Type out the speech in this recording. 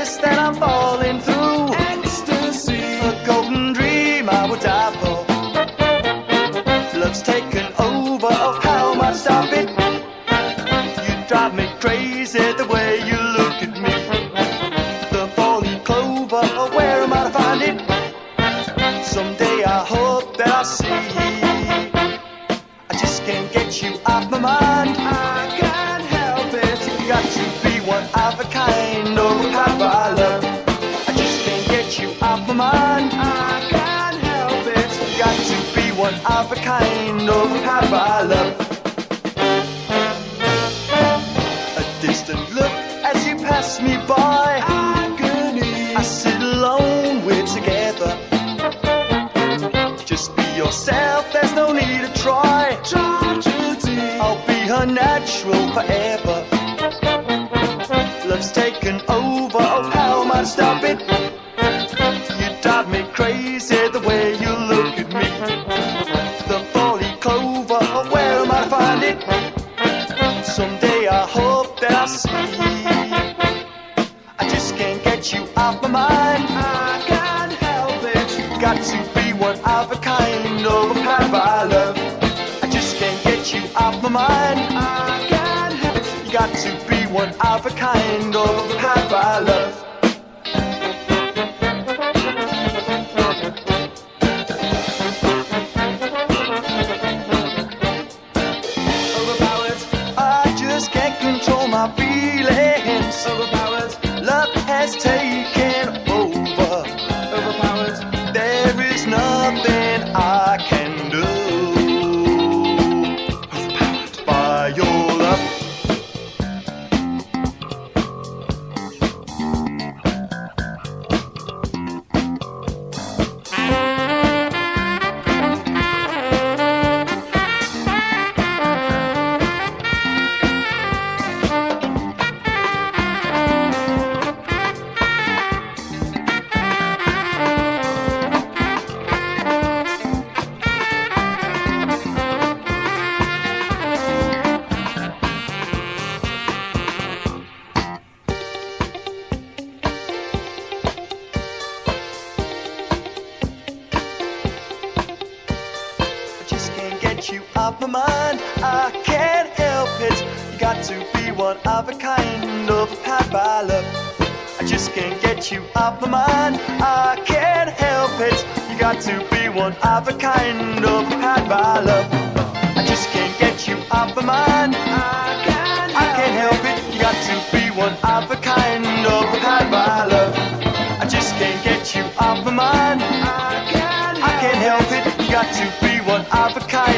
guess that I'm falling through ecstasy, a golden dream I would die for. Love's taken over, oh how am I to stop it? You drive me crazy the way you look at me. The four-leaf clover, oh where am I to find it? Someday I hope that I'll see. I just can't get you off my mind. I can't help it. You got to be one of a kind, overpowered by love. I just can't get you off my mind. I can't help it. You got to be one of a kind, overpowered by love. A distant look as you pass me by. Agony. I sit alone, we're together. Just be yourself, there's no need to try. Tragedy. I'll be her natural forever. Love's taken over, oh how am I to stop it? You drive me crazy the way you look at me. The four-leaf clover, oh where am I to find it? Someday I hope that I'll see. I just can't get you off my mind. I can't help it. You got to be one of a kind, overpowered by love. I just can't get you off my mind. I can't help it. You got to be one of a kind, overpowered by love. Overpowered, I just can't control my feelings. Overpowered, love has taken over. Overpowered, there is nothing I can do. Overpowered by your love. You off my mind, I can't help it. You got to be one of a kind, overpowered by love. I just can't get you off my mind, I can't help it. You got to be one of a kind, overpowered by love. I just can't get you off my mind, I can't help it. You got to be one of a kind, overpowered by love. I just can't get you off my mind, I can't help it. You got to be one of a kind.